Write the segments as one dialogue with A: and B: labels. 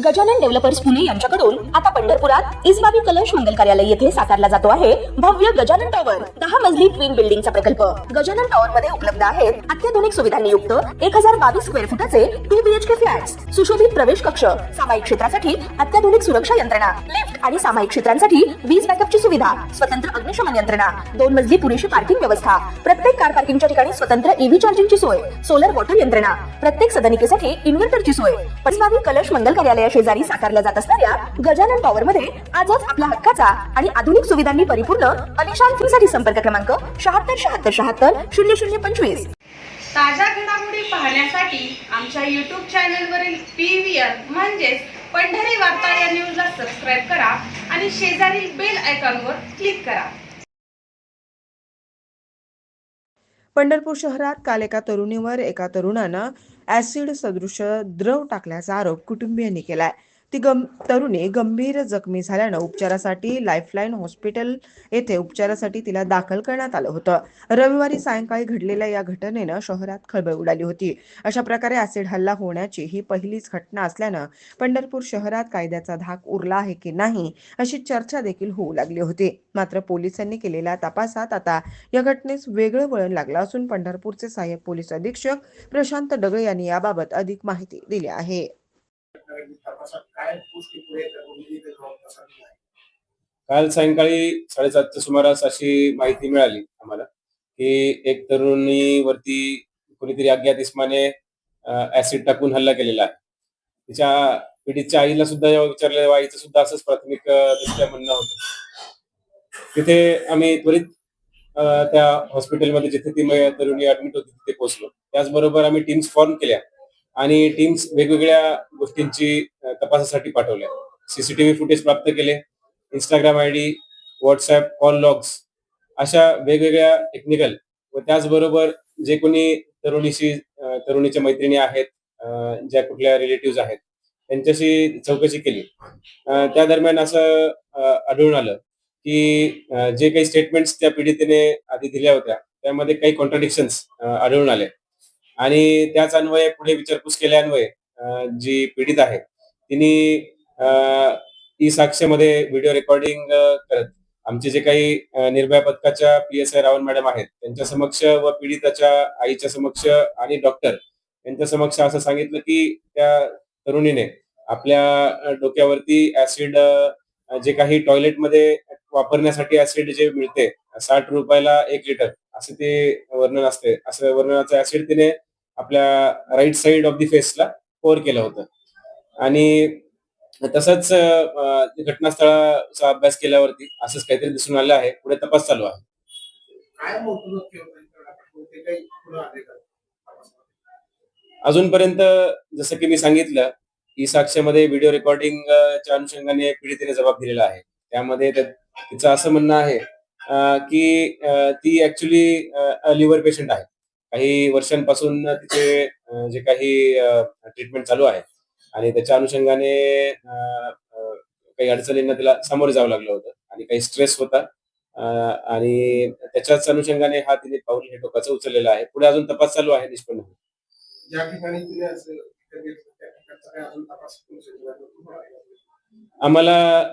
A: Gajanan developers Pune यांच्याकडून आता पंढरपुरात इसबाबी कलश मंगल कार्यालय येथे साकारला जातो आहे भव्य गजानन टॉवर 10 मजली ट्विन बिल्डिंगचा प्रकल्प। गजानन टॉवर मध्ये उपलब्ध आहेत अत्याधुनिक सुविधांनी युक्त 1022 स्क्वेअर फुटाचे 2 BHK फ्लॅट्स, सुशोभित प्रवेश कक्ष, सामायिक क्षेत्रासाठी अत्याधुनिक सुरक्षा यंत्रणा, लिफ्ट आणि सामायिक क्षेत्रांसाठी वीज बॅकअपची सुविधा, स्वतंत्र अग्निशमन यंत्रणा, 2 मजली पुरेशी पार्किंग व्यवस्था, प्रत्येक कार पार्किंगच्या ठिकाणी स्वतंत्र ईव्ही चार्जिंगची सोय, सोलर वॉटर यंत्रणा, प्रत्येक सदनिकेसाठी इन्व्हर्टरची सोय। इसबाबी कलश मंगल कार्यालय शेजारी साकारल्या जात असणाऱ्या गजानन टॉवर मध्ये आजच आपल्या हक्काचा आणि आधुनिक सुविधांनी परिपूर्ण अलिशान फ्रीसाठी संपर्क क्रमांक 7676700025।
B: ताज्या घडामोडी पाहण्यासाठी आमच्या YouTube चॅनलवरील PVR म्हणजेच पंढरी वार्ता या न्यूजला सबस्क्राइब करा आणि शेजारील बेल आयकॉनवर क्लिक करा।
C: पंढरपूर शहरात काल एका तरुणीवर एका तरुणानं ऍसिड सदृश द्रव टाकल्याचा आरोप कुटुंबियांनी केलाय। तरुणी गंभीर जखमी झाल्यानं उपचारासाठी लाईफलाईन हॉस्पिटल येथे उपचारासाठी तिला दाखल करण्यात आलं होतं। रविवारी सायंकाळी घडलेल्या या घटनेनं शहरात खळबळ उडाली होती। अशा प्रकारे ऍसिड हल्ला होण्याची ही पहिलीच घटना असल्यानं पंढरपूर शहरात कायद्याचा धाक उरला आहे की नाही अशी चर्चा देखील होऊ लागली होती। मात्र पोलिसांनी केलेल्या तपासात आता या घटनेस वेगळं वळण लागलं असून पंढरपूरचे सहाय्यक पोलीस अधीक्षक प्रशांत डगळे यांनी याबाबत अधिक माहिती दिली आहे।
D: काल सायंकाळी 7:30च्या सुमारास अशी माहिती मिळाली आम्हाला की एक तरुणीवरती कोणीतरी अज्ञात इसमाने ऍसिड टाकून हल्ला केलेला आहे। तिच्या पीडितच्या आईला सुद्धा जेव्हा विचारलं तेव्हा आईचं सुद्धा असंच प्राथमिक दृष्ट्या म्हणणं होतं। तिथे आम्ही त्वरित त्या हॉस्पिटलमध्ये जिथे ती तरुणी ऍडमिट होती तिथे पोहोचलो। त्याचबरोबर आम्ही टीम्स फॉर्म केल्या आणि टीम्स वेगवेगळ्या गोष्टींची तपासासाठी पाठवल्या। सीसीटीव्ही फुटेज प्राप्त केले, Instagram ID, WhatsApp call logs अशा वेगवेगळ्या टेक्निकल व त्याचबरोबर जे कोणी तरुणीच्या मैत्रिणी आहेत, ज्या कुठल्या रिलेटिव्ह आहेत त्यांच्याशी चौकशी केली। त्या दरम्यान असं आढळून आलं की जे काही स्टेटमेंट्स त्या पीडितेने आधी दिल्या होत्या त्यामध्ये काही कॉन्ट्राडिक्शन्स आढळून आले आणि त्याच अन्वये पुढे विचारपूस केल्यान्वये जी पीडित आहे तिने ई साक्ष्यामध्ये व्हिडिओ रेकॉर्डिंग करत आमचे जे काही निर्भया पथकाच्या PSI रावण मॅडम आहेत त्यांच्या समक्ष व पीडिताच्या आईच्या समक्ष आणि डॉक्टर यांच्या समक्ष असं सांगितलं की त्या तरुणीने आपल्या डोक्यावरती ऍसिड जे काही टॉयलेटमध्ये वापरण्यासाठी ऍसिड जे मिळते 60 रुपयाला 1 लिटर असं ते वर्णन असते, असं वर्णनाचं ऍसिड तिने आपल्या राईट साइड ऑफ द फेसला पोर केलं होतं। आणि तसंच घटनास्थळाचा अभ्यास केल्यावरती असंच काहीतरी दिसून आलं आहे। पुढे तपास चालू आहे। अजूनपर्यंत जसं की मी सांगितलं ई साक्ष्यामध्ये व्हिडिओ रेकॉर्डिंगच्या अनुषंगाने पीडितेने जबाब दिलेला आहे। त्यामध्ये तिचं असं म्हणणं आहे की ती ऍक्च्युली लिव्हर पेशंट आहे। काही वर्षांपासून तिचे जे काही ट्रीटमेंट चालू आहे आणि त्याच्या अनुषंगाने काही अडचणींना तिला सामोरे जावं लागलं होतं आणि काही स्ट्रेस होता आणि त्याच्याच अनुषंगाने हा तिने पाऊल हे टोकाचं उचललेलं आहे। पुढे अजून तपास चालू आहे निष्पन्न। आम्हाला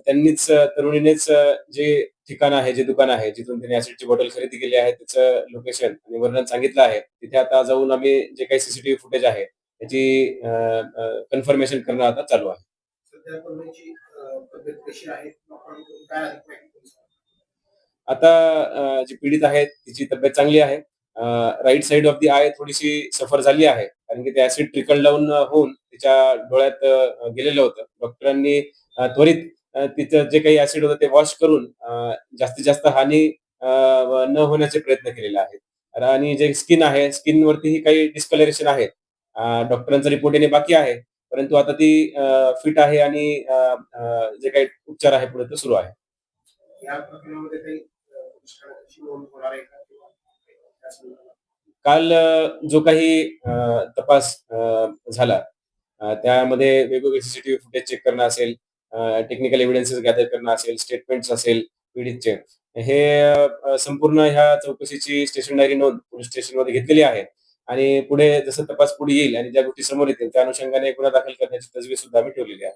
D: त्यांनीच तरुणीनेच जे ठिकाण आहे, जे दुकान आहे जिथून तिने ऍसिडची बॉटल खरेदी केली आहे त्याचं लोकेशन आणि वर्णन सांगितलं आहे। तिथे आता जाऊन आम्ही जे काही सीसीटीव्ही फुटेज आहे त्याची कन्फर्मेशन करणं आता चालू आहे। आता जी पीडित आहे तिची तब्येत चांगली आहे। Right side of the eye थोडीशी सफर झाली आहे कारण की ते ऍसिड ट्रिकल डाऊन होऊन तिच्या डोळ्यात गेलेलं होतं। डॉक्टरांनी त्वरित तिचं जे काही ऍसिड होतं ते वॉश करून जास्तीत जास्त हानी न होण्याचे प्रयत्न केलेले आहेत। आणि जे स्किन आहे स्किनवरतीही काही डिस्कलरेशन आहे। डॉक्टरांचा रिपोर्ट येणे बाकी आहे, परंतु आता ती फिट आहे आणि जे काही उपचार आहे पुढे तो सुरू आहे। काल जो काही तपास झाला त्यामध्ये वेगवेगळे सीसीटीव्ही फुटेज चेक करणं असेल, टेक्निकल एव्हिडन्सेस गॅदर करणं असेल, स्टेटमेंट्स असेल पीडितचे, हे संपूर्ण ह्या चौकशीची स्टेशन डायरी नोंद पोलीस स्टेशनमध्ये घेतलेली आहे आणि पुढे जसं तपास पुढे येईल आणि ज्या गोष्टी समोर येतील त्या अनुषंगाने गुन्हा दाखल करण्याची तजवीज सुद्धा आम्ही ठेवलेली आहे.